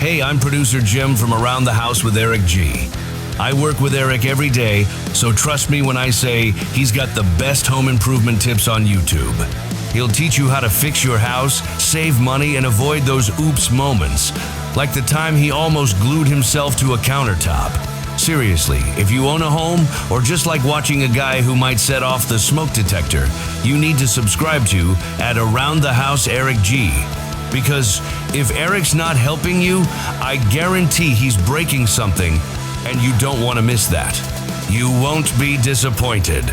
Hey, I'm producer Jim from Around the House with Eric G. I work with Eric every day, so trust me when I say he's got the best home improvement tips on YouTube. He'll teach you how to fix your house, save money, and avoid those oops moments, like the time he almost glued himself to a countertop. Seriously, if you own a home, or just like watching a guy who might set off the smoke detector, you need to subscribe to at Around the House Eric G. Because if Eric's not helping you, I guarantee he's breaking something, and you don't want to miss that. You won't be disappointed.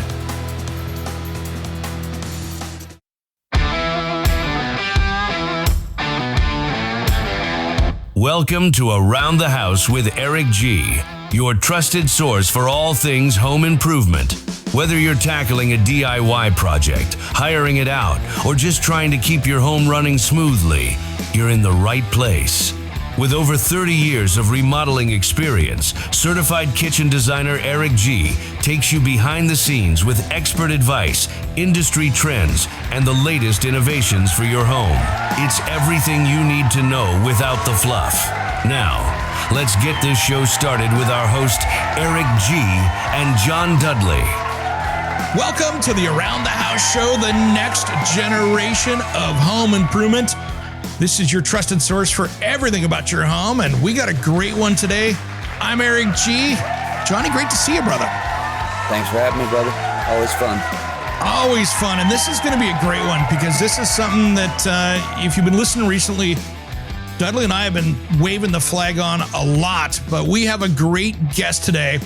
Welcome to Around the House with Eric G., your trusted source for all things home improvement. Whether you're tackling a DIY project, hiring it out, or just trying to keep your home running smoothly, you're in the right place. With over 30 years of remodeling experience, certified kitchen designer Eric G. takes you behind the scenes with expert advice, industry trends, and the latest innovations for your home. It's everything you need to know without the fluff. Now, let's get this show started with our host, Eric G. and John Dudley. Welcome to the Around the House show, the next generation of home improvement. This is your trusted source for everything about your home, and we got a great one today. I'm Eric G. Johnny, great to see you, brother. Thanks for having me, brother. Always fun. Always fun, and this is going to be a great one because this is something that if you've been listening recently, Dudley and I have been waving the flag on a lot, but we have a great guest today.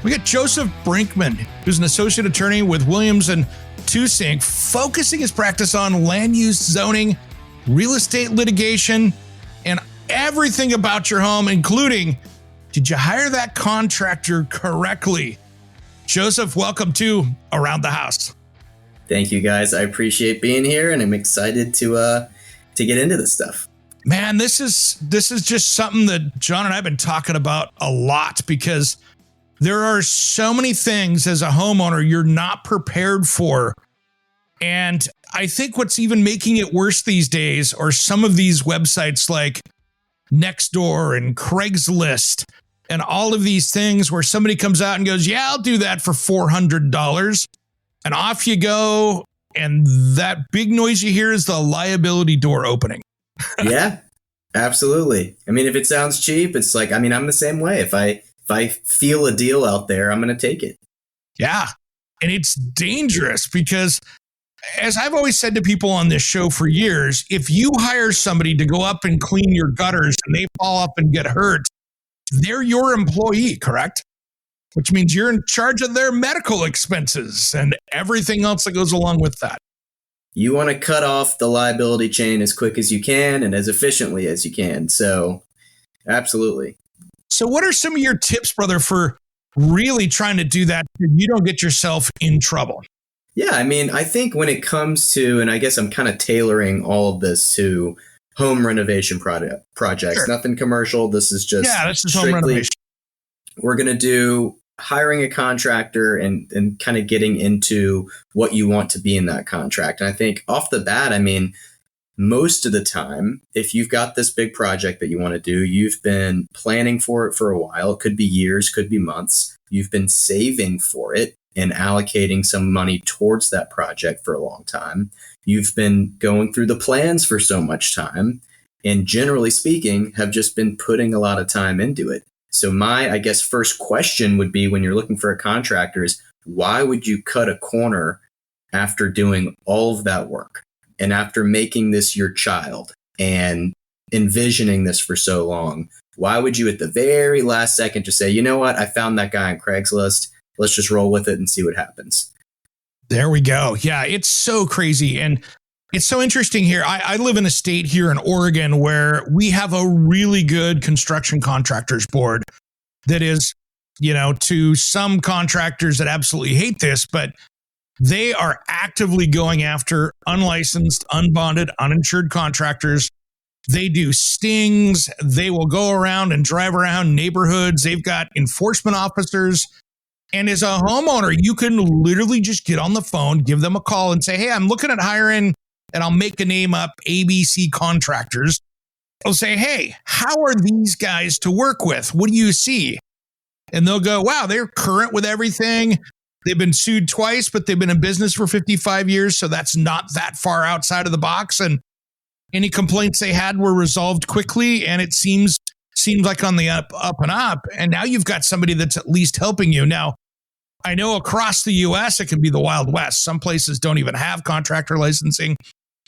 We got Joseph Brickman, who's an associate attorney with Williams & Tusink, focusing his practice on land use zoning, real estate litigation, and everything about your home, including, did you hire that contractor correctly? Joseph, welcome to Around the House. Thank you, guys. I appreciate being here, and I'm excited to get into this stuff. Man, this is just something that John and I have been talking about a lot because there are so many things as a homeowner you're not prepared for. And I think what's even making it worse these days are some of these websites like Nextdoor and Craigslist and all of these things where somebody comes out and goes, yeah, I'll do that for $400. And off you go. And that big noise you hear is the liability door opening. Yeah, absolutely. I mean, if it sounds cheap, it's like, I mean, I'm the same way. If I feel a deal out there, I'm going to take it. Yeah. And it's dangerous because, as I've always said to people on this show for years, if you hire somebody to go up and clean your gutters and they fall up and get hurt, they're your employee, correct? Which means you're in charge of their medical expenses and everything else that goes along with that. You want to cut off the liability chain as quick as you can and as efficiently as you can. So, absolutely. So what are some of your tips, brother, for really trying to do that so you don't get yourself in trouble? Yeah, I mean, I think when it comes to, and I guess I'm kind of tailoring all of this to home renovation projects, Sure. Nothing commercial. This is just this is home renovation. We're going to do hiring a contractor and kind of getting into what you want to be in that contract. And I think off the bat, I mean, most of the time, if you've got this big project that you want to do, you've been planning for it for a while. It could be years, could be months. You've been saving for it and allocating some money towards that project for a long time. You've been going through the plans for so much time, and generally speaking, have just been putting a lot of time into it. So my, I guess, first question would be when you're looking for a contractor is, why would you cut a corner after doing all of that work? And after making this your child and envisioning this for so long, why would you at the very last second just say, you know what, I found that guy on Craigslist. Let's just roll with it and see what happens. There we go. Yeah, it's so crazy. And it's so interesting here. I live in a state here in Oregon where we have a really good construction contractors board that is, to some contractors that absolutely hate this, but they are actively going after unlicensed, unbonded, uninsured contractors. They do stings. They will go around and drive around neighborhoods. They've got enforcement officers. And as a homeowner, you can literally just get on the phone, give them a call and say, hey, I'm looking at hiring, and I'll make a name up, ABC Contractors. I'll say, hey, how are these guys to work with? What do you see? And they'll go, wow, they're current with everything. They've been sued twice, but they've been in business for 55 years. So that's not that far outside of the box. And any complaints they had were resolved quickly. And it seems like on the up and up. And now you've got somebody that's at least helping you. Now, I know across the US, it can be the Wild West. Some places don't even have contractor licensing.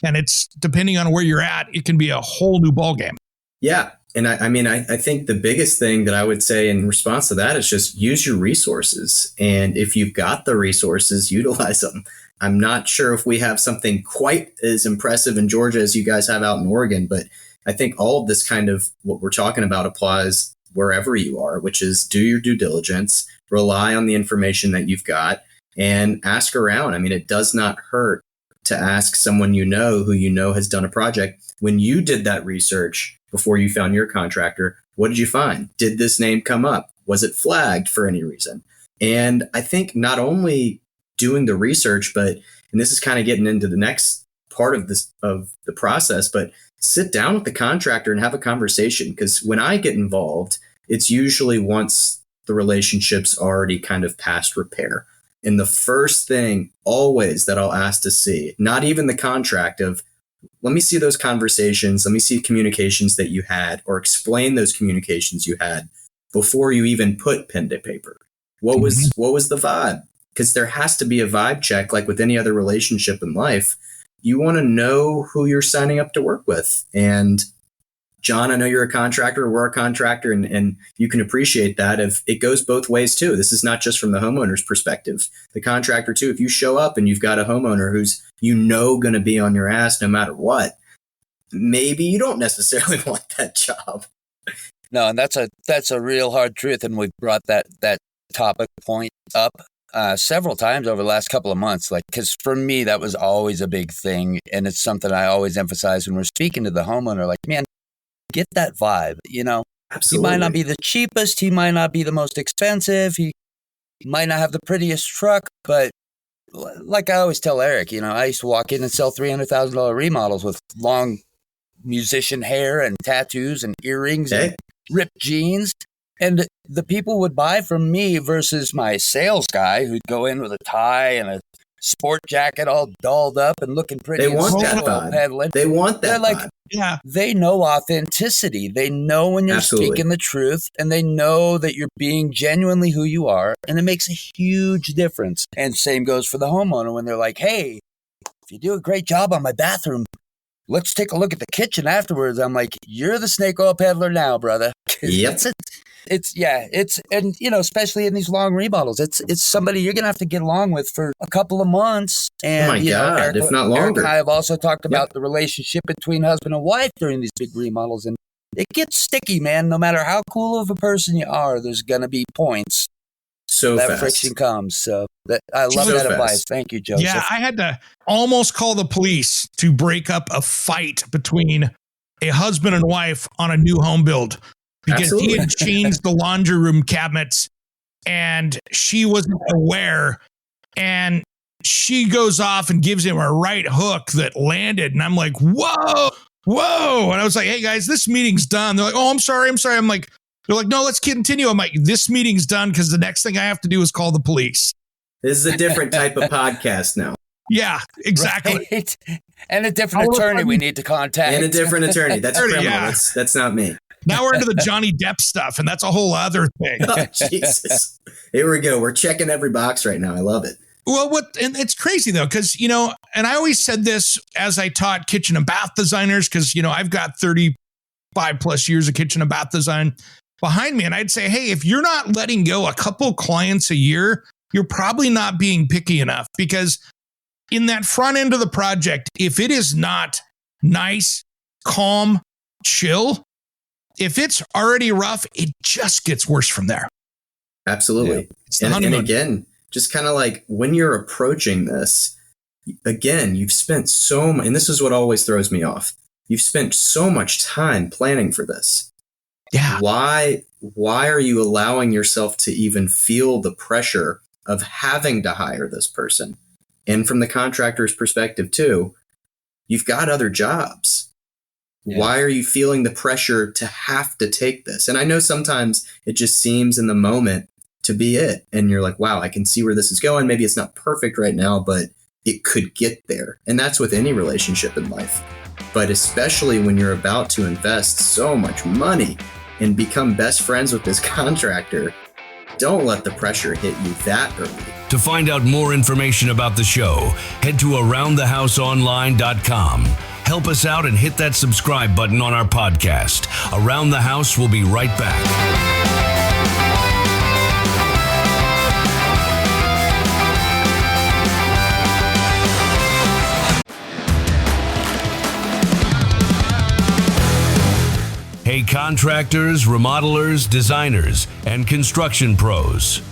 And it's depending on where you're at, it can be a whole new ballgame. Yeah. And I think the biggest thing that I would say in response to that is just use your resources. And if you've got the resources, utilize them. I'm not sure if we have something quite as impressive in Georgia as you guys have out in Oregon, but I think all of this kind of what we're talking about applies wherever you are, which is do your due diligence, rely on the information that you've got, and ask around. I mean, it does not hurt to ask someone who you know has done a project. When you did that research before you found your contractor, what did you find? Did this name come up? Was it flagged for any reason? And I think not only doing the research, but, and this is kind of getting into the next part of the process, but sit down with the contractor and have a conversation. Because when I get involved, it's usually once the relationship's already kind of past repair. And the first thing always that I'll ask to see, not even the contract of, let me see those conversations, let me see communications that you had, or explain those communications you had before you even put pen to paper. What was the vibe? Because there has to be a vibe check, like with any other relationship in life. You want to know who you're signing up to work with. And John, I know you're a contractor, we're a contractor, and you can appreciate that. If it goes both ways too. This is not just from the homeowner's perspective. The contractor too, if you show up and you've got a homeowner who's going to be on your ass no matter what, maybe you don't necessarily want that job. No, and that's a real hard truth, and we've brought that topic point up several times over the last couple of months. Like, because for me, that was always a big thing, and it's something I always emphasize when we're speaking to the homeowner. Like, man, get that vibe. Absolutely. He might not be the cheapest, he might not be the most expensive, he might not have the prettiest truck, but like I always tell Eric, I used to walk in and sell $300,000 remodels with long musician hair and tattoos and earrings and ripped jeans. And the people would buy from me versus my sales guy who'd go in with a tie and a sport jacket all dolled up and looking pretty. They want that vibe. They want that vibe. Yeah. They know authenticity. They know when you're speaking the truth, and they know that you're being genuinely who you are. And it makes a huge difference. And same goes for the homeowner when they're like, hey, if you do a great job on my bathroom, let's take a look at the kitchen afterwards. I'm like, you're the snake oil peddler now, brother. Yep. Especially in these long remodels, it's somebody you're going to have to get along with for a couple of months. And, oh my God, Eric, if not longer. Eric and I have also talked about the relationship between husband and wife during these big remodels. And it gets sticky, man. No matter how cool of a person you are, there's going to be points. So that fast. friction comes. So I love that advice. Thank you, Joseph. Yeah, I had to almost call the police to break up a fight between a husband and wife on a new home build because he had changed the laundry room cabinets and she wasn't aware. And she goes off and gives him a right hook that landed. And I'm like, whoa. And I was like, hey, guys, this meeting's done. They're like, oh, I'm sorry. I'm like, they're like, no, let's continue. I'm like, this meeting's done because the next thing I have to do is call the police. This is a different type of podcast now. Yeah, exactly. Right. And a different attorney we need to contact. And a different attorney. That's criminal. Yeah. That's not me. Now we're into the Johnny Depp stuff, and that's a whole other thing. Oh, Jesus. Here we go. We're checking every box right now. I love it. Well, and it's crazy, though, because, and I always said this as I taught kitchen and bath designers, because, I've got 35 plus years of kitchen and bath design behind me. And I'd say, hey, if you're not letting go a couple clients a year, you're probably not being picky enough, because in that front end of the project, if it is not nice, calm, chill, if it's already rough, it just gets worse from there. Absolutely. Yeah. And again, just kind of like when you're approaching this, again, you've spent so much, and this is what always throws me off. You've spent so much time planning for this. Yeah. Why are you allowing yourself to even feel the pressure of having to hire this person? And from the contractor's perspective too, you've got other jobs. Why are you feeling the pressure to have to take this? And I know sometimes it just seems in the moment to be it. And you're like, wow, I can see where this is going. Maybe it's not perfect right now, but it could get there. And that's with any relationship in life. But especially when you're about to invest so much money and become best friends with this contractor, don't let the pressure hit you that early. To find out more information about the show, head to AroundTheHouseOnline.com. Help us out and hit that subscribe button on our podcast. Around the House will be right back. Hey, contractors, remodelers, designers, and construction pros.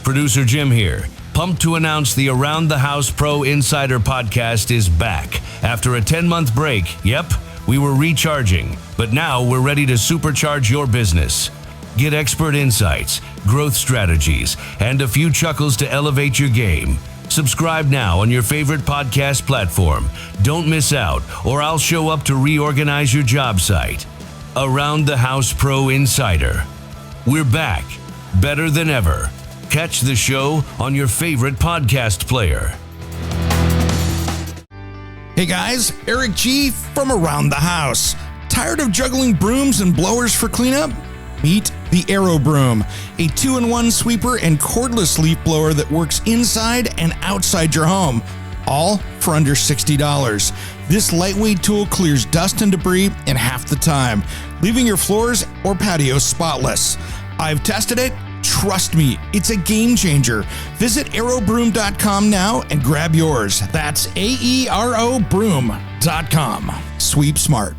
Producer Jim here, pumped to announce the Around the House Pro Insider podcast is back. After a 10-month break, yep, we were recharging, but now we're ready to supercharge your business. Get expert insights, growth strategies, and a few chuckles to elevate your game. Subscribe now on your favorite podcast platform. Don't miss out, or I'll show up to reorganize your job site. Around the House Pro Insider. We're back, better than ever. Catch the show on your favorite podcast player. Hey guys, Eric G from Around the House. Tired of juggling brooms and blowers for cleanup? Meet the Aero Broom, a 2-in-1 sweeper and cordless leaf blower that works inside and outside your home, all for under $60. This lightweight tool clears dust and debris in half the time, leaving your floors or patios spotless. I've tested it. Trust me, it's a game changer. Visit aerobroom.com now and grab yours. That's AERO broom.com. Sweep smart.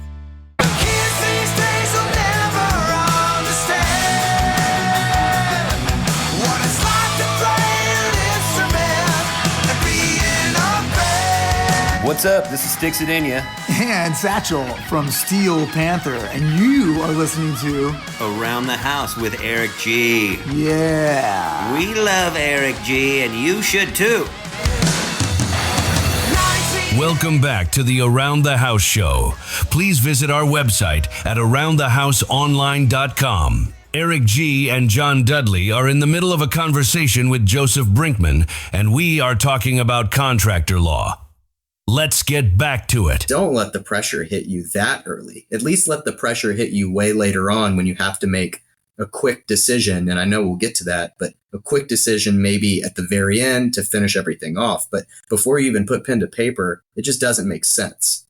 What's up? This is Sticks Adenia. And Satchel from Steel Panther. And you are listening to Around the House with Eric G. Yeah. We love Eric G, and you should too. Welcome back to the Around the House show. Please visit our website at AroundTheHouseOnline.com. Eric G and John Dudley are in the middle of a conversation with Joseph Brickman, and we are talking about contractor law. Let's get back to it. Don't let the pressure hit you that early. At least let the pressure hit you way later on when you have to make a quick decision. And I know we'll get to that, but a quick decision maybe at the very end to finish everything off. But before you even put pen to paper, it just doesn't make sense.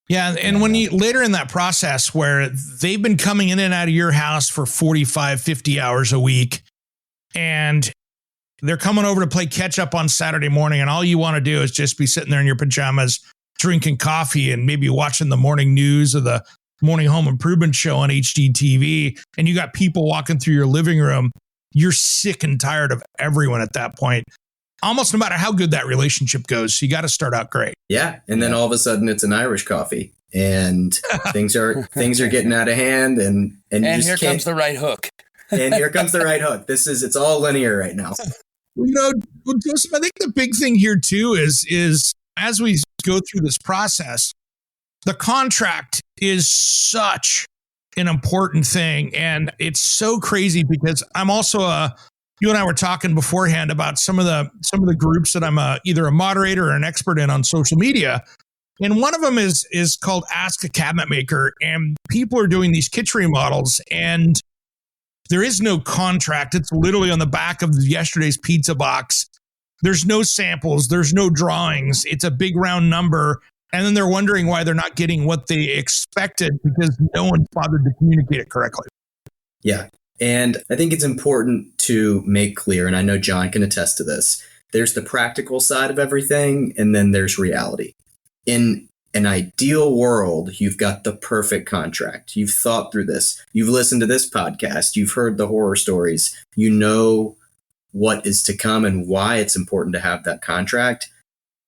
Yeah. And when you later in that process where they've been coming in and out of your house for 45, 50 hours a week, and they're coming over to play catch up on Saturday morning, and all you want to do is just be sitting there in your pajamas, drinking coffee and maybe watching the morning news or the morning home improvement show on HGTV. And you got people walking through your living room. You're sick and tired of everyone at that point, almost no matter how good that relationship goes. So you got to start out great. Yeah. And then all of a sudden it's an Irish coffee and things are getting out of hand and you just here comes the right hook. And here comes the right hook. It's all linear right now. You know, Joseph, I think the big thing here too is as we go through this process, the contract is such an important thing. And it's so crazy because I'm also you and I were talking beforehand about some of the groups that I'm either a moderator or an expert in on social media. And one of them is called Ask a Cabinet Maker. And people are doing these kitchen remodels, and there is no contract. It's literally on the back of yesterday's pizza box. There's no samples. There's no drawings. It's a big round number. And then they're wondering why they're not getting what they expected because no one bothered to communicate it correctly. Yeah. And I think it's important to make clear, and I know John can attest to this, there's the practical side of everything, and then there's reality. In an ideal world, you've got the perfect contract. You've thought through this. You've listened to this podcast. You've heard the horror stories. You know what is to come and why it's important to have that contract.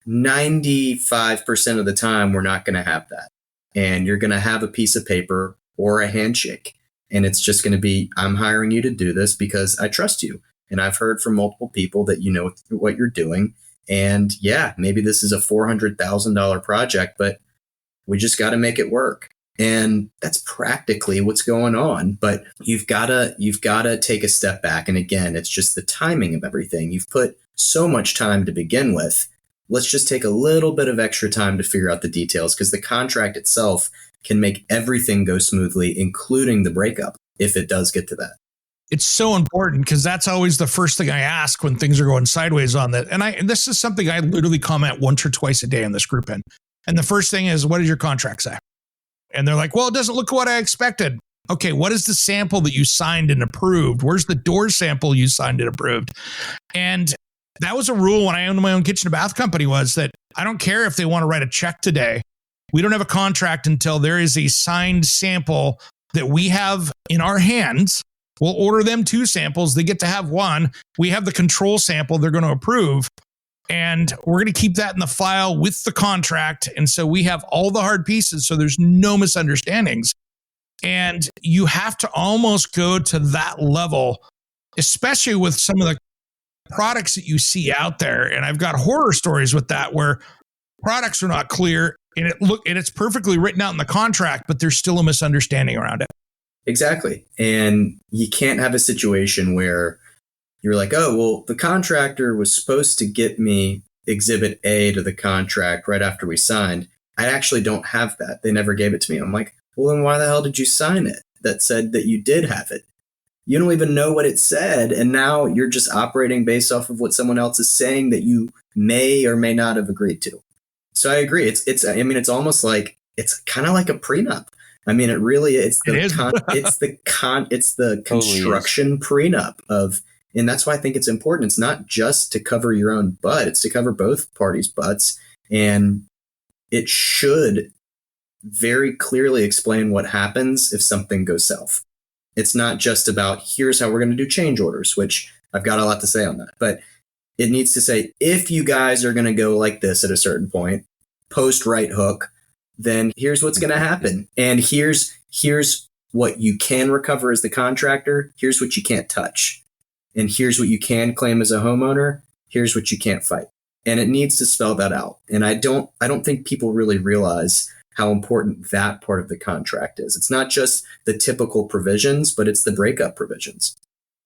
95% of the time, we're not going to have that. And you're going to have a piece of paper or a handshake. And it's just going to be, I'm hiring you to do this because I trust you. And I've heard from multiple people that you know what you're doing. And yeah, maybe this is a $400,000 project, but we just got to make it work. And that's practically what's going on. But you've gotta take a step back. And again, it's just the timing of everything. You've put so much time to begin with. Let's just take a little bit of extra time to figure out the details, because the contract itself can make everything go smoothly, including the breakup, if it does get to that. It's so important, because that's always the first thing I ask when things are going sideways on that. And this is something I literally comment once or twice a day in this group in. And the first thing is, what does your contract say? And they're like, well, it doesn't look what I expected. Okay, what is the sample that you signed and approved? Where's the door sample you signed and approved? And that was a rule when I owned my own kitchen and bath company, was that I don't care if they want to write a check today. We don't have a contract until there is a signed sample that we have in our hands. We'll order them 2 samples. They get to have 1. We have the control sample they're going to approve. And we're going to keep that in the file with the contract. And so we have all the hard pieces, so there's no misunderstandings. And you have to almost go to that level, especially with some of the products that you see out there. And I've got horror stories with that, where products are not clear and it's perfectly written out in the contract, but there's still a misunderstanding around it. Exactly. And you can't have a situation where you're like, oh, well, the contractor was supposed to get me exhibit A to the contract right after we signed. I actually don't have that. They never gave it to me. I'm like, well, then why the hell did you sign it that said that you did have it? You don't even know what it said. And now you're just operating based off of what someone else is saying that you may or may not have agreed to. So I agree. It's almost like, it's kind of like a prenup. I mean, it really, it's the construction prenup of, and that's why I think it's important. It's not just to cover your own butt. It's to cover both parties' butts. And it should very clearly explain what happens if something goes south. It's not just about, here's how we're going to do change orders, which I've got a lot to say on that. But it needs to say, if you guys are going to go like this at a certain point, post right hook, then here's what's going to happen. And here's what you can recover as the contractor. Here's what you can't touch. And here's what you can claim as a homeowner. Here's what you can't fight. And it needs to spell that out. And I don't think people really realize how important that part of the contract is. It's not just the typical provisions, but it's the breakup provisions.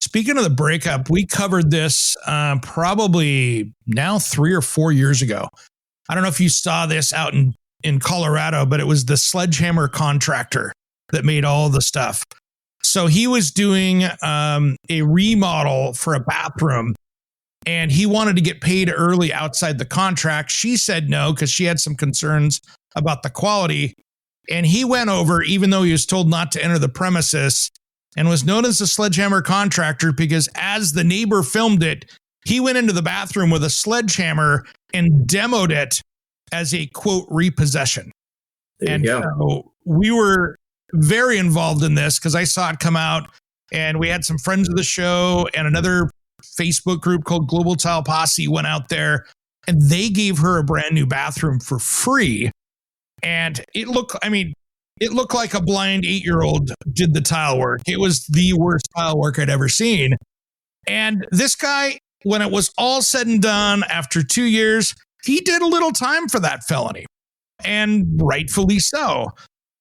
Speaking of the breakup, we covered this probably now 3 or 4 years ago. I don't know if you saw this out in Colorado, but it was the Sledgehammer contractor that made all the stuff. So he was doing a remodel for a bathroom, and he wanted to get paid early outside the contract. She said no, because she had some concerns about the quality. And he went over, even though he was told not to enter the premises, and was known as the Sledgehammer contractor because as the neighbor filmed it, he went into the bathroom with a sledgehammer and demoed it as a, quote, repossession. There you go. So we were very involved in this because I saw it come out, and we had some friends of the show and another Facebook group called Global Tile Posse went out there, and they gave her a brand new bathroom for free. And it looked like a blind 8-year-old did the tile work. It was the worst tile work I'd ever seen. And this guy, when it was all said and done, after 2 years, he did a little time for that felony, and rightfully so.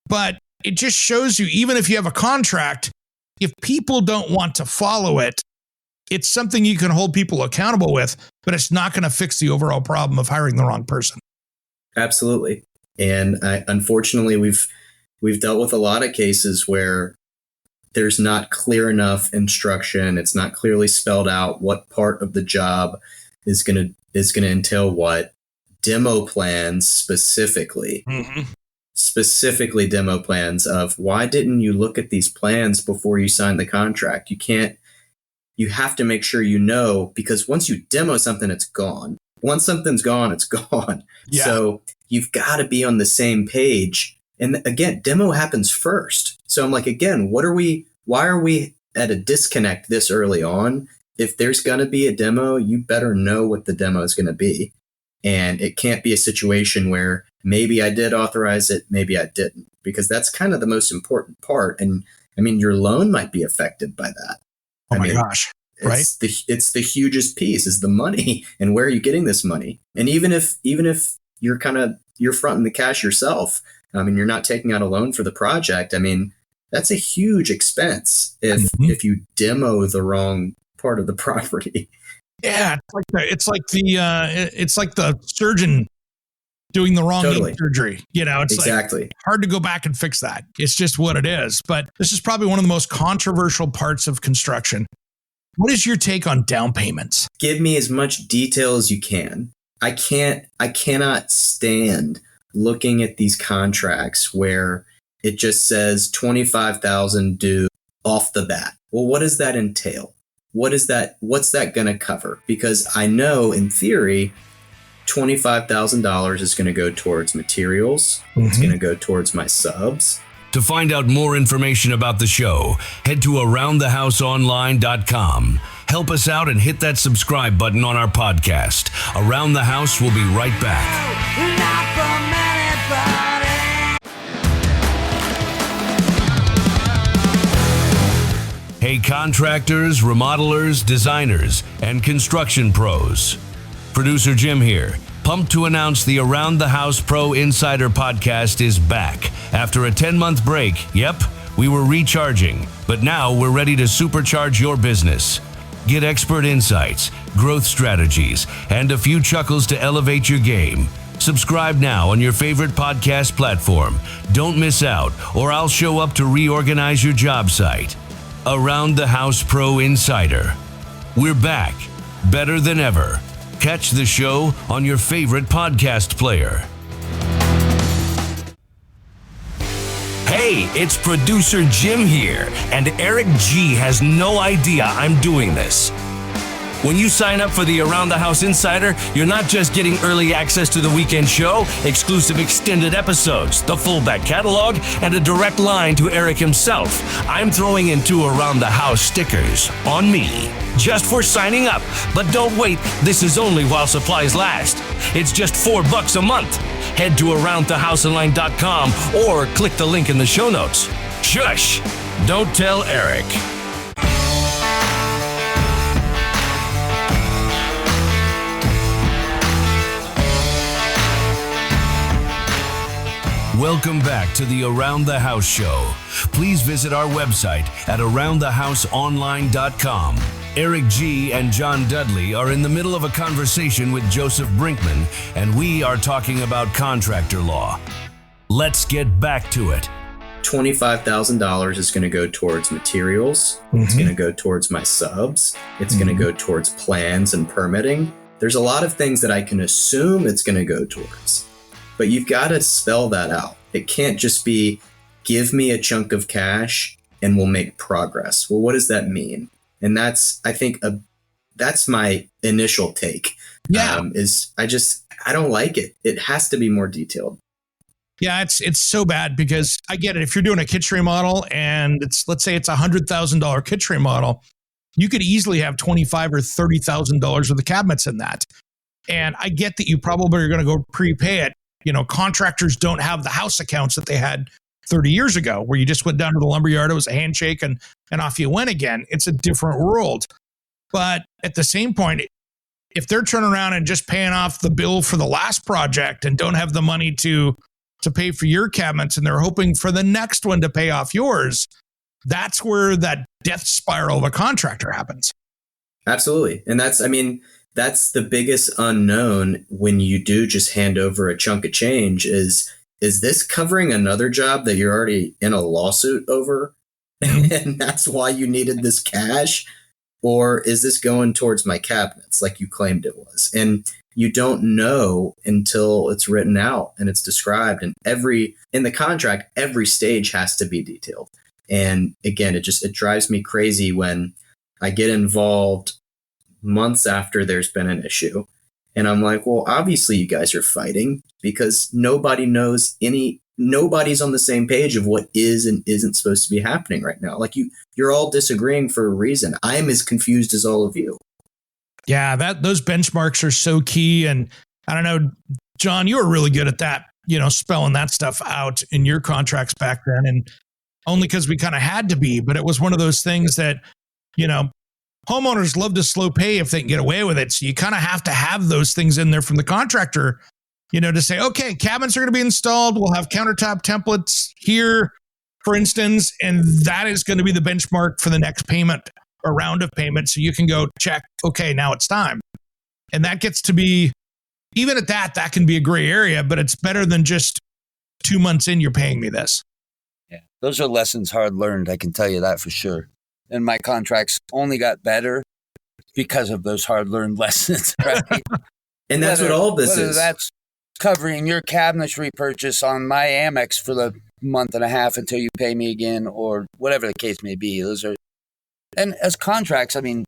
But it just shows you, even if you have a contract, if people don't want to follow it, it's something you can hold people accountable with, but it's not going to fix the overall problem of hiring the wrong person. Absolutely. And unfortunately, we've dealt with a lot of cases where there's not clear enough instruction. It's not clearly spelled out what part of the job is going to entail what. Demo plans specifically. Mm-hmm. Specifically demo plans of, why didn't you look at these plans before you signed the contract? You have to make sure you know, because once you demo something, it's gone. Once something's gone, it's gone. Yeah. So you've got to be on the same page. And again, demo happens first. So I'm like, again, why are we at a disconnect this early on? If there's going to be a demo, you better know what the demo is going to be. And it can't be a situation where maybe I did authorize it, maybe I didn't, because that's kind of the most important part. And I mean, your loan might be affected by that. Oh my gosh. Right. It's the hugest piece is the money, and where are you getting this money? And even if you're fronting the cash yourself, I mean, you're not taking out a loan for the project. I mean, that's a huge expense if you demo the wrong part of the property. Yeah, it's like the surgeon doing the wrong knee surgery. It's exactly like hard to go back and fix that. It's just what it is. But this is probably one of the most controversial parts of construction. What is your take on down payments? Give me as much detail as you can. I cannot stand looking at these contracts where it just says $25,000 due off the bat. Well, what does that entail? What's that going to cover? Because I know in theory, $25,000 is going to go towards materials. It's going to go towards my subs. To find out more information about the show, head to AroundTheHouseOnline.com. Help us out and hit that subscribe button on our podcast. Around the House will be right back. Hey, contractors, remodelers, designers, and construction pros. Producer Jim here. Pumped to announce the Around the House Pro Insider podcast is back. After a 10-month break, yep, we were recharging, but now we're ready to supercharge your business. Get expert insights, growth strategies, and a few chuckles to elevate your game. Subscribe now on your favorite podcast platform. Don't miss out, or I'll show up to reorganize your job site. Around the House Pro Insider. We're back, better than ever. Catch the show on your favorite podcast player. Hey, it's producer Jim here, and Eric G has no idea I'm doing this. When you sign up for the Around the House Insider, you're not just getting early access to the weekend show, exclusive extended episodes, the full back catalog, and a direct line to Eric himself. I'm throwing in 2 Around the House stickers on me, just for signing up. But don't wait, this is only while supplies last. It's just $4 a month. Head to AroundTheHouseOnline.com or click the link in the show notes. Shush! Don't tell Eric. Welcome back to the Around the House show. Please visit our website at AroundTheHouseOnline.com. Eric G. and John Dudley are in the middle of a conversation with Joseph Brickman, and we are talking about contractor law. Let's get back to it. $25,000 is going to go towards materials. It's going to go towards my subs. It's going to go towards plans and permitting. There's a lot of things that I can assume it's going to go towards. But you've got to spell that out. It can't just be, give me a chunk of cash and we'll make progress. Well, what does that mean? And that's, I think, that's my initial take. Yeah. I don't like it. It has to be more detailed. Yeah, it's so bad because I get it. If you're doing a kitchen remodel and let's say it's $100,000 kitchen remodel, you could easily have $25,000 or $30,000 worth of cabinets in that. And I get that you probably are going to go prepay it. Contractors don't have the house accounts that they had 30 years ago, where you just went down to the lumberyard, it was a handshake, and off you went again. It's a different world. But at the same point, if they're turning around and just paying off the bill for the last project and don't have the money to pay for your cabinets, and they're hoping for the next one to pay off yours, that's where that death spiral of a contractor happens. Absolutely. And that's the biggest unknown when you do just hand over a chunk of change is this covering another job that you're already in a lawsuit over? And that's why you needed this cash? Or is this going towards my cabinets like you claimed it was? And you don't know until it's written out and it's described. And in the contract, every stage has to be detailed. And again, it drives me crazy when I get involved months after there's been an issue. And I'm like, well, obviously you guys are fighting because nobody's on the same page of what is and isn't supposed to be happening right now. Like you're all disagreeing for a reason. I am as confused as all of you. Yeah, those benchmarks are so key. And I don't know, John, you were really good at that, spelling that stuff out in your contracts back then. And only because we kind of had to be, but it was one of those things that, homeowners love to slow pay if they can get away with it. So you kind of have to have those things in there from the contractor, to say, okay, cabinets are going to be installed. We'll have countertop templates here, for instance, and that is going to be the benchmark for the next payment or round of payments. So you can go check, okay, now it's time. And that gets to be, even at that can be a gray area, but it's better than just 2 months in, you're paying me this. Yeah, those are lessons hard learned. I can tell you that for sure. And my contracts only got better because of those hard learned lessons, right? And that's what all this whether is. That's covering your cabinetry purchase on my Amex for the month and a half until you pay me again, or whatever the case may be. And as contracts, I mean,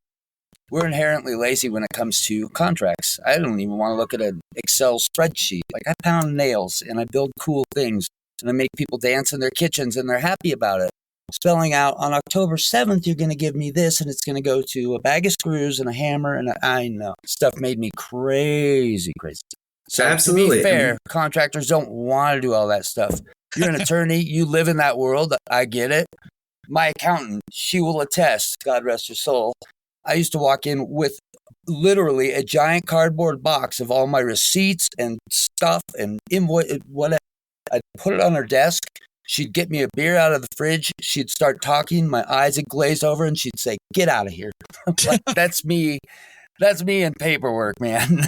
we're inherently lazy when it comes to contracts. I don't even want to look at an Excel spreadsheet. Like, I pound nails and I build cool things and I make people dance in their kitchens and they're happy about it. Spelling out on October 7th, you're going to give me this and it's going to go to a bag of screws and a hammer. And I know stuff made me crazy. So Absolutely. To be fair, contractors don't want to do all that stuff. You're an attorney. You live in that world. I get it. My accountant, she will attest, God rest her soul. I used to walk in with literally a giant cardboard box of all my receipts and stuff and invoice, whatever. I'd put it on her desk. She'd get me a beer out of the fridge. She'd start talking. My eyes would glaze over and she'd say, "Get out of here." Like, that's me. That's me in paperwork, man.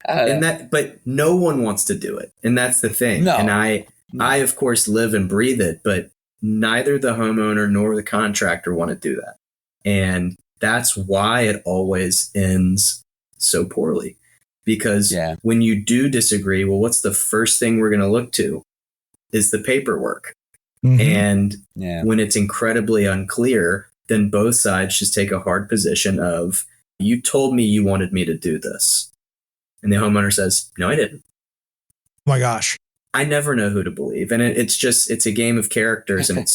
But no one wants to do it. And that's the thing. No. And I, of course, live and breathe it, but neither the homeowner nor the contractor want to do that. And that's why it always ends so poorly. Because when you do disagree, well, what's the first thing we're going to look to is the paperwork. Mm-hmm. And when it's incredibly unclear, then both sides just take a hard position of, you told me you wanted me to do this. And the homeowner says, no, I didn't. Oh my gosh. I never know who to believe. And it's a game of characters. And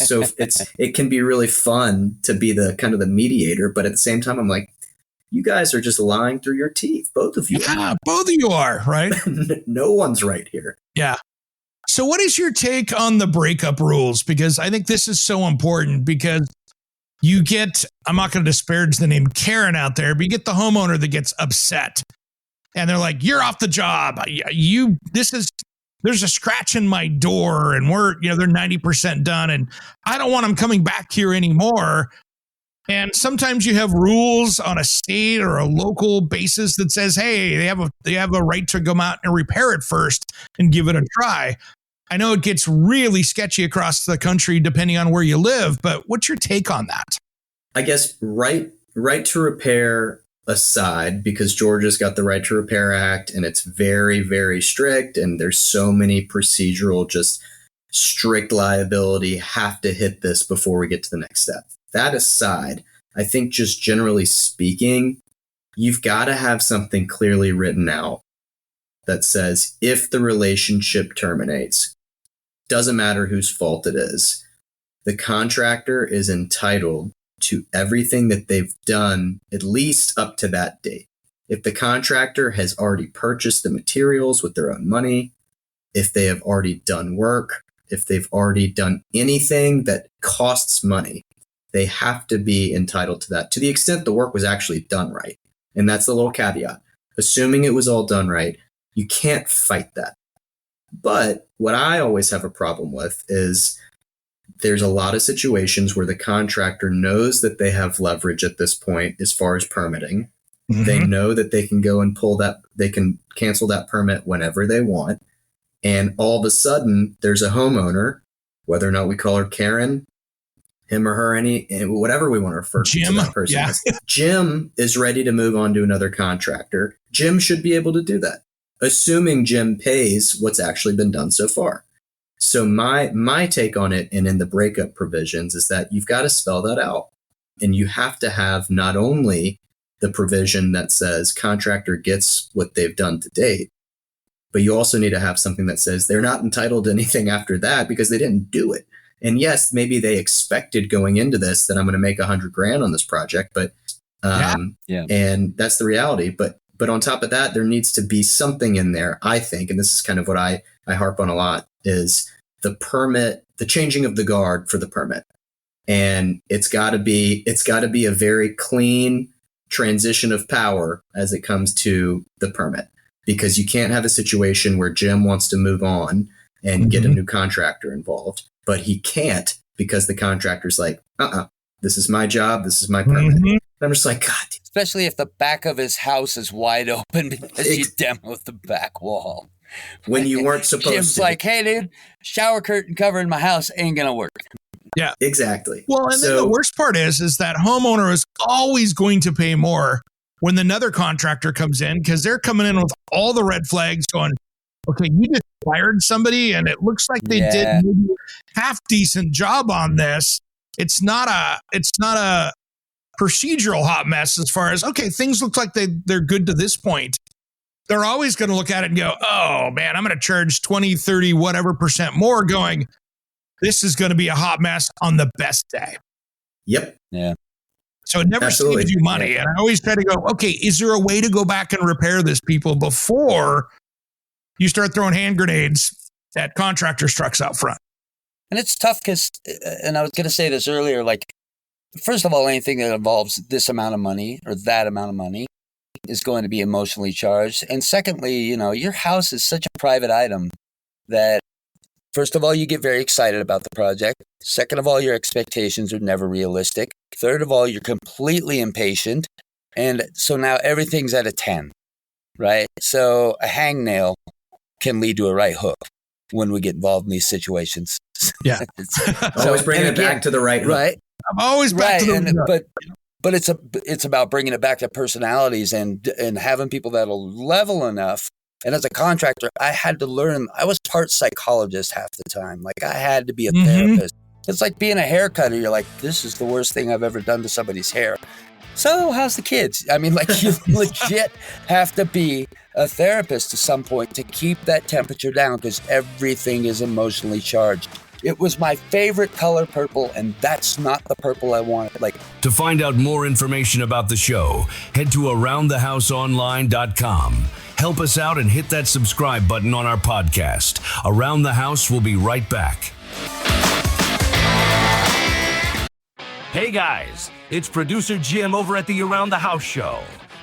it can be really fun to be the kind of the mediator. But at the same time, I'm like, you guys are just lying through your teeth. Both of you. Yeah, both of you are, right? No one's right here. Yeah. So what is your take on the breakup rules? Because I think this is so important, because you get, I'm not going to disparage the name Karen out there, but you get the homeowner that gets upset and they're like, "You're off the job. There's a scratch in my door and they're 90% done and I don't want them coming back here anymore." And sometimes you have rules on a state or a local basis that says, hey, they have a right to go out and repair it first and give it a try. I know it gets really sketchy across the country depending on where you live, but what's your take on that? I guess right to repair aside, because Georgia's got the Right to Repair Act and it's very, very strict, and there's so many procedural, just strict liability, have to hit this before we get to the next step. That aside, I think just generally speaking, you've got to have something clearly written out that says if the relationship terminates, doesn't matter whose fault it is, the contractor is entitled to everything that they've done, at least up to that date. If the contractor has already purchased the materials with their own money, if they have already done work, if they've already done anything that costs money, they have to be entitled to that to the extent the work was actually done right. And that's the little caveat. Assuming it was all done right, you can't fight that. But what I always have a problem with is there's a lot of situations where the contractor knows that they have leverage at this point as far as permitting. Mm-hmm. They know that they can go and they can cancel that permit whenever they want. And all of a sudden, there's a homeowner, whether or not we call her Karen, him or her, whatever we want to refer to that person as. Jim is ready to move on to another contractor. Jim should be able to do that, assuming Jim pays what's actually been done so far. So my take on it, and in the breakup provisions, is that you've got to spell that out. And you have to have not only the provision that says contractor gets what they've done to date, but you also need to have something that says they're not entitled to anything after that because they didn't do it. And yes, maybe they expected going into this that I'm going to make $100,000 on this project, but and that's the reality. But on top of that, there needs to be something in there, I think, and this is kind of what I harp on a lot, is the permit, the changing of the guard for the permit. And it's got to be a very clean transition of power as it comes to the permit. because you can't have a situation where Jim wants to move on and get a new contractor involved, but he can't because the contractor's like, this is my job. This is my permit. And I'm just like, God. Especially if the back of his house is wide open because you demoed the back wall. When you weren't supposed to. Jim's like, hey, dude, shower curtain covering my house ain't going to work. Yeah. Exactly. Well, and then the worst part is that homeowner is always going to pay more when another contractor comes in, because they're coming in with all the red flags going, okay, you just fired somebody and it looks like they did maybe a half decent job on this. It's not a procedural hot mess as far as, okay, things look like they're good to this point. They're always going to look at it and go, oh man, I'm going to charge 20, 30, whatever % more, going, this is going to be a hot mess on the best day. Yep. Yeah. So it never saves you money. Yeah. And I always try to go, okay, is there a way to go back and repair this, people, before you start throwing hand grenades at contractors' trucks out front? And it's tough because, and I was going to say this earlier, like, first of all, anything that involves this amount of money or that amount of money is going to be emotionally charged. And secondly, your house is such a private item that, first of all, you get very excited about the project. Second of all, your expectations are never realistic. Third of all, you're completely impatient. And so now everything's at a 10, right? So a hangnail can lead to a right hook when we get involved in these situations. Yeah. Always bringing it back to the right hook. Right. I'm always back to the But it's about bringing it back to personalities and having people that'll level enough. And as a contractor, I had to learn. I was part psychologist half the time. Like, I had to be a therapist. It's like being a hair cutter. You're like, this is the worst thing I've ever done to somebody's hair. So how's the kids? I mean, like, you legit have to be a therapist to some point to keep that temperature down, because everything is emotionally charged. It was my favorite color, purple, and that's not the purple I wanted. Like, to find out more information about the show, head to AroundTheHouseOnline.com. Help us out and hit that subscribe button on our podcast. Around the House will be right back. Hey guys, it's producer Jim over at the Around the House show.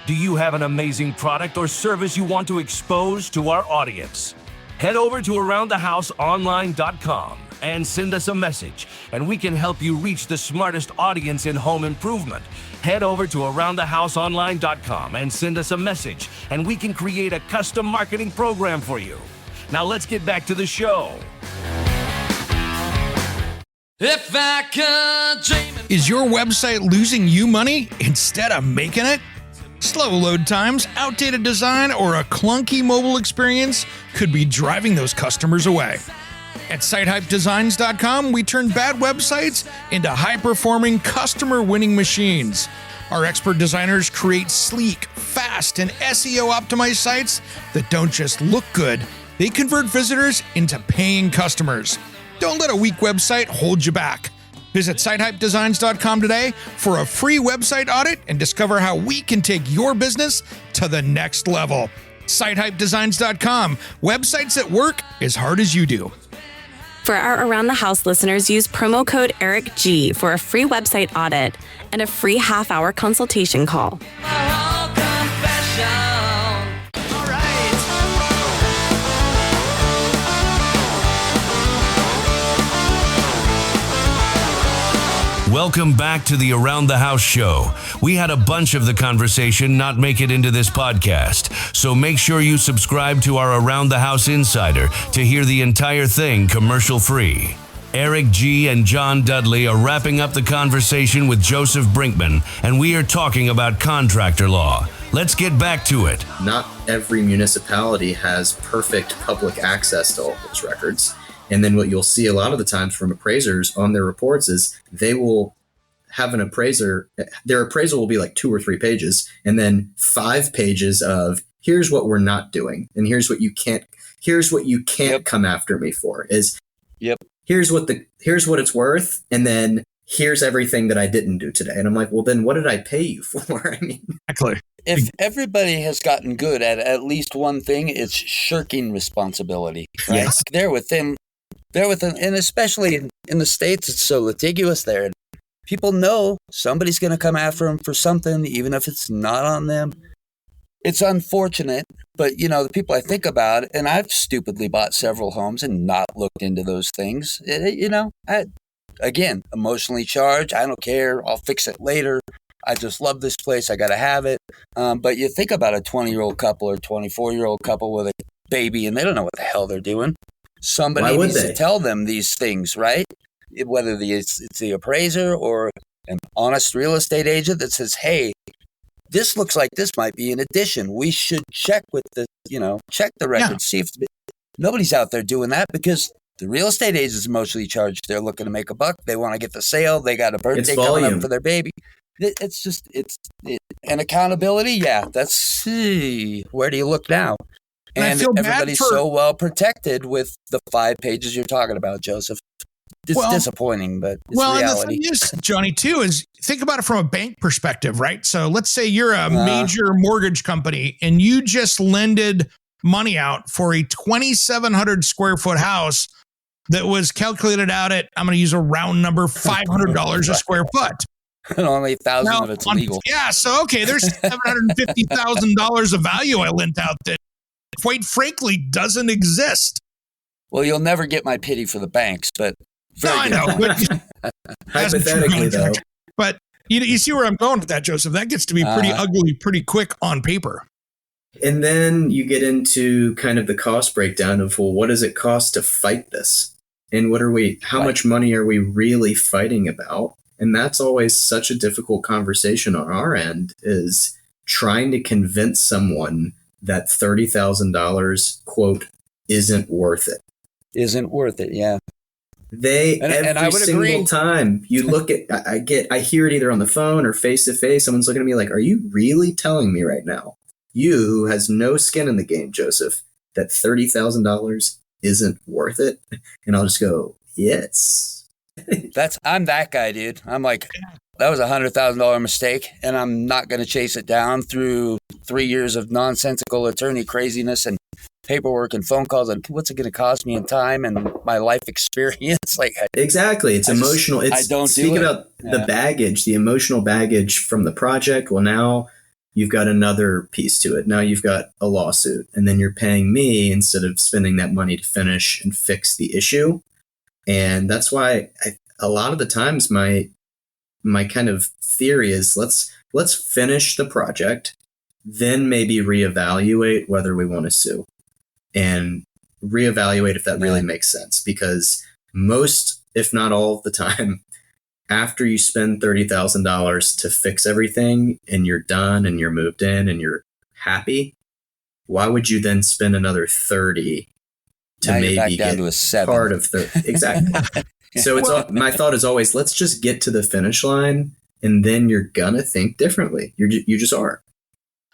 Do you have an amazing product or service you want to expose to our audience? Head over to AroundTheHouseOnline.com and send us a message, and we can help you reach the smartest audience in home improvement. Head over to AroundTheHouseOnline.com and send us a message, and we can create a custom marketing program for you. Now let's get back to the show. If I could dream. Is your website losing you money instead of making it? Slow load times, outdated design, or a clunky mobile experience could be driving those customers away. At SiteHypeDesigns.com, we turn bad websites into high-performing, customer-winning machines. Our expert designers create sleek, fast, and SEO-optimized sites that don't just look good, they convert visitors into paying customers. Don't let a weak website hold you back. Visit SiteHypeDesigns.com today for a free website audit and discover how we can take your business to the next level. SiteHypeDesigns.com. Websites that work as hard as you do. For our Around the House listeners, use promo code ERICG for a free website audit and a free half-hour consultation call. Welcome back to the Around the House show. We had a bunch of the conversation not make it into this podcast, so make sure you subscribe to our Around the House Insider to hear the entire thing commercial-free. Eric G. and John Dudley are wrapping up the conversation with Joseph Brickman, and we are talking about contractor law. Let's get back to it. Not every municipality has perfect public access to all those records. And then what you'll see a lot of the times from appraisers on their reports is they will have an appraiser, their appraisal will be like 2 or 3 pages, and then 5 pages of here's what we're not doing, and here's what you can't come after me for. Here's what it's worth, and then here's everything that I didn't do today. And I'm like, well, then what did I pay you for? I mean, Exactly. if everybody has gotten good at least one thing, it's shirking responsibility. Right? Yes. They're within, and especially in the States, it's so litigious there. People know somebody's going to come after them for something, even if it's not on them. It's unfortunate, but the people I think about, and I've stupidly bought several homes and not looked into those things. Again, emotionally charged. I don't care. I'll fix it later. I just love this place. I got to have it. But you think about a 20-year-old couple or 24-year-old couple with a baby, and they don't know what the hell they're doing. Somebody needs to tell them these things, right? Whether it's the appraiser or an honest real estate agent that says, hey, this looks like this might be an addition. We should check with check the record, see if nobody's out there doing that, because the real estate agent is emotionally charged. They're looking to make a buck. They want to get the sale. They got a birthday coming up for their baby. It's and accountability. Yeah, that's where do you look now? And everybody's so well protected with the 5 pages you're talking about, Joseph. It's disappointing, but it's reality. And the thing is, Johnny, too, is think about it from a bank perspective, right? So let's say you're a major mortgage company and you just lended money out for a 2,700 square foot house that was calculated out at, I'm going to use a round number, $500 a square foot. And only 1,000 of it's legal. Yeah, so okay, there's $750,000 of value I lent out that, quite frankly, doesn't exist. Well, you'll never get my pity for the banks, but I know. Hypothetically, though. But you see where I'm going with that, Joseph. That gets to be pretty ugly pretty quick on paper. And then you get into kind of the cost breakdown of, well, what does it cost to fight this? And how much money are we really fighting about? And that's always such a difficult conversation on our end, is trying to convince someone that $30,000, quote, isn't worth it. Isn't worth it, yeah. And I would agree. Time you look at, I hear it either on the phone or face to face. Someone's looking at me like, are you really telling me right now, you who has no skin in the game, Joseph, that $30,000 isn't worth it? And I'll just go, yes. I'm that guy, dude. I'm like, that was $100,000 mistake, and I'm not going to chase it down through 3 years of nonsensical attorney craziness and paperwork and phone calls, and what's it going to cost me in time and my life experience? Exactly. It's emotional. Speak about the baggage, the emotional baggage from the project. Well, now you've got another piece to it. Now you've got a lawsuit, and then you're paying me instead of spending that money to finish and fix the issue. And that's why a lot of the times my kind of theory is let's finish the project, then maybe reevaluate whether we want to sue, and reevaluate if that really makes sense. Because most, if not all of the time, after you spend $30,000 to fix everything and you're done and you're moved in and you're happy, why would you then spend another 30 to maybe get to a 7. Part of the exactly? So my thought is always, let's just get to the finish line, and then you're gonna think differently. You just are.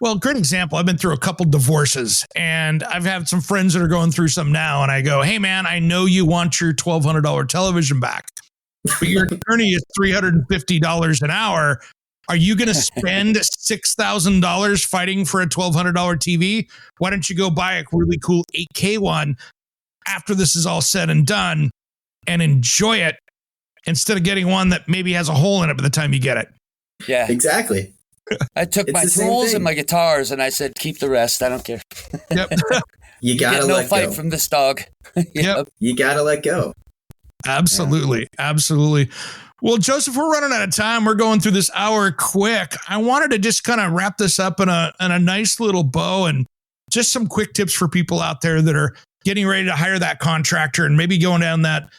Well, great example. I've been through a couple divorces, and I've had some friends that are going through some now, and I go, hey man, I know you want your $1,200 television back, but your attorney is $350 an hour. Are you going to spend $6,000 fighting for a $1,200 TV? Why don't you go buy a really cool 8K one after this is all said and done and enjoy it, instead of getting one that maybe has a hole in it by the time you get it? Yeah, exactly. I took my tools and my guitars and I said, keep the rest. I don't care. Yep. You gotta let go. No fight from this dog. Yep. You gotta let go. Absolutely. Yeah. Absolutely. Well, Joseph, we're running out of time. We're going through this hour quick. I wanted to just kind of wrap this up in a nice little bow, and just some quick tips for people out there that are getting ready to hire that contractor and maybe going down that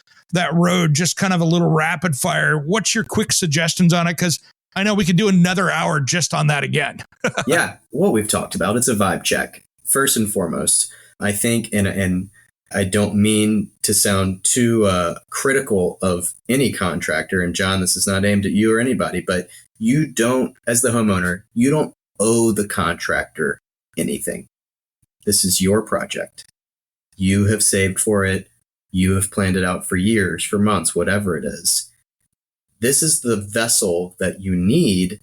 road, just kind of a little rapid fire. What's your quick suggestions on it? Because I know we could do another hour just on that again. Yeah. What we've talked about, it's a vibe check. First and foremost, I think, and I don't mean to sound too critical of any contractor. And John, this is not aimed at you or anybody, but you don't, as the homeowner, you don't owe the contractor anything. This is your project. You have saved for it. You have planned it out for years, for months, whatever it is. This is the vessel that you need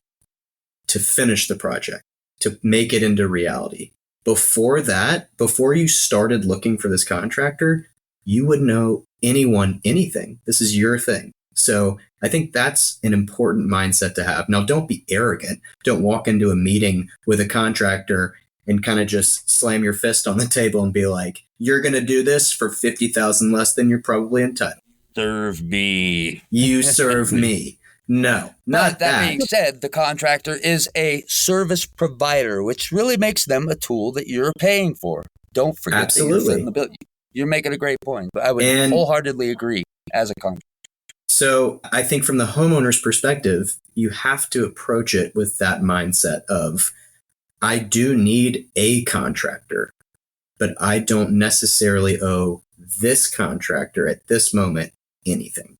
to finish the project, to make it into reality. Before that, before you started looking for this contractor, you wouldn't know anyone anything. This is your thing. So I think that's an important mindset to have. Now, don't be arrogant. Don't walk into a meeting with a contractor and kind of just slam your fist on the table and be like, you're going to do this for 50,000 less than you're probably entitled. Serve me. You serve me. No, not that being said, the contractor is a service provider, which really makes them a tool that you're paying for. Don't forget Absolutely. that you're making a great point, but I would wholeheartedly agree as a contractor. So I think from the homeowner's perspective, you have to approach it with that mindset of, I do need a contractor, but I don't necessarily owe this contractor at this moment anything.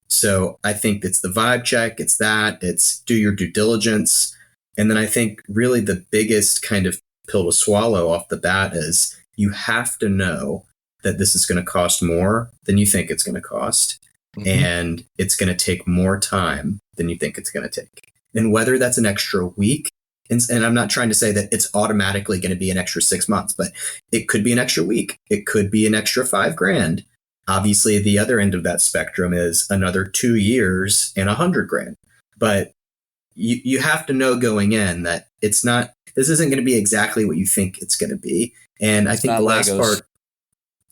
So I think it's the vibe check. It's do your due diligence. And then I think really the biggest kind of pill to swallow off the bat is you have to know that this is going to cost more than you think it's going to cost. Mm-hmm. And it's going to take more time than you think it's going to take. And whether that's an extra week, and I'm not trying to say that it's automatically going to be an extra 6 months, but it could be an extra week. It could be an extra $5,000. Obviously, the other end of that spectrum is another 2 years and $100,000. But you have to know going in that this isn't going to be exactly what you think it's going to be. And I think the last part,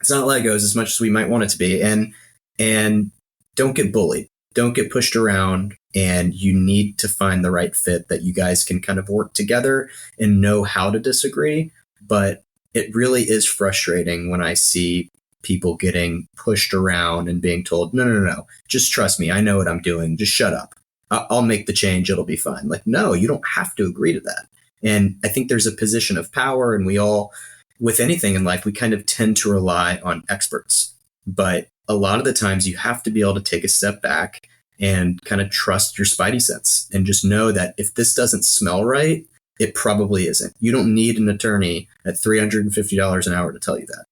it's not Legos as much as we might want it to be. And don't get bullied. Don't get pushed around. And you need to find the right fit that you guys can kind of work together and know how to disagree. But it really is frustrating when I see people getting pushed around and being told, no, just trust me. I know what I'm doing. Just shut up. I'll make the change. It'll be fine. Like, no, you don't have to agree to that. And I think there's a position of power, and we all, with anything in life, we kind of tend to rely on experts. But a lot of the times you have to be able to take a step back and kind of trust your spidey sense and just know that if this doesn't smell right, it probably isn't. You don't need an attorney at $350 an hour to tell you that.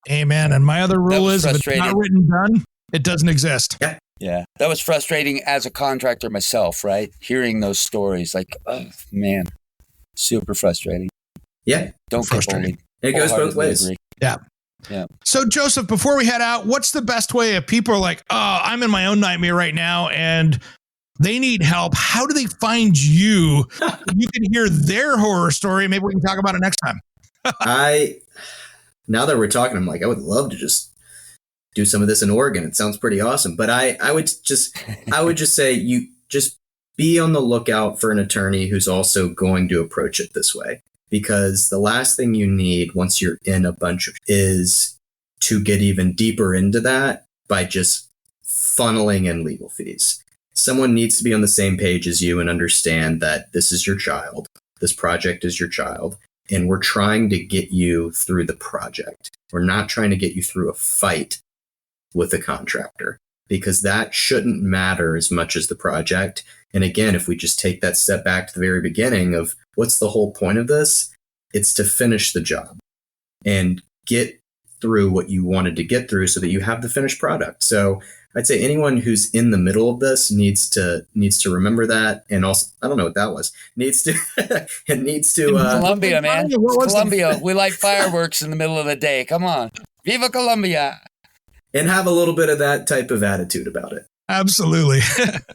Amen. And my other rule is if it's not written done, it doesn't exist. Yeah. That was frustrating as a contractor myself, right? Hearing those stories, like, oh, man, super frustrating. Yeah. Don't get bullied. It goes both ways. Agree. Yeah. Yeah. So, Joseph, before we head out, what's the best way if people are like, oh, I'm in my own nightmare right now and they need help? How do they find you? You can hear their horror story. Maybe we can talk about it next time. Now that we're talking, I'm like, I would love to just do some of this in Oregon. It sounds pretty awesome. But I would just say you just be on the lookout for an attorney who's also going to approach it this way. Because the last thing you need once you're in a bunch of is to get even deeper into that by just funneling in legal fees. Someone needs to be on the same page as you and understand that this is your child. This project is your child. And we're trying to get you through the project. We're not trying to get you through a fight with a contractor, because that shouldn't matter as much as the project. And again, if we just take that step back to the very beginning of what's the whole point of this, it's to finish the job and get through what you wanted to get through so that you have the finished product. So I'd say anyone who's in the middle of this needs to remember that. And also, I don't know what that was. Needs to Colombia, man. Colombia. We like fireworks in the middle of the day. Come on. Viva Colombia. And have a little bit of that type of attitude about it. Absolutely.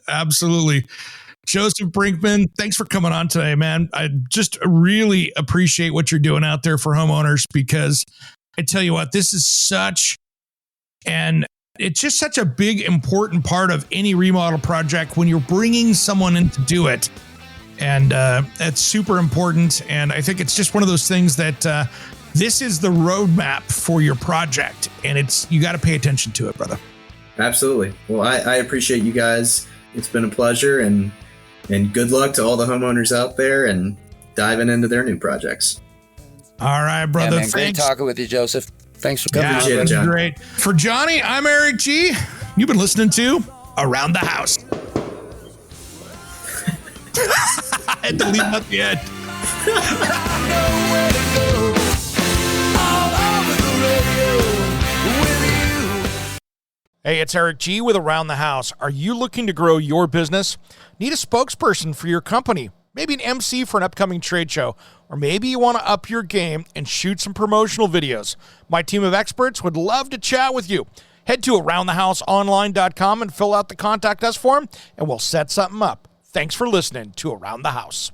Absolutely. Joseph Brickman, thanks for coming on today, man. I just really appreciate what you're doing out there for homeowners, because I tell you what, this is it's just such a big, important part of any remodel project when you're bringing someone in to do it. And it's super important. And I think it's just one of those things that this is the roadmap for your project. And you got to pay attention to it, brother. Absolutely. Well, I appreciate you guys. It's been a pleasure, and good luck to all the homeowners out there and diving into their new projects. All right, brother. Yeah, man, great talking with you, Joseph. Thanks for coming. Appreciate it, John. Great. For Johnny, I'm Eric G. You've been listening to Around the House. I had to leave at the end. Hey, it's Eric G with Around the House. Are you looking to grow your business? Need a spokesperson for your company? Maybe an MC for an upcoming trade show? Or maybe you want to up your game and shoot some promotional videos? My team of experts would love to chat with you. Head to AroundTheHouseOnline.com and fill out the Contact Us form, and we'll set something up. Thanks for listening to Around the House.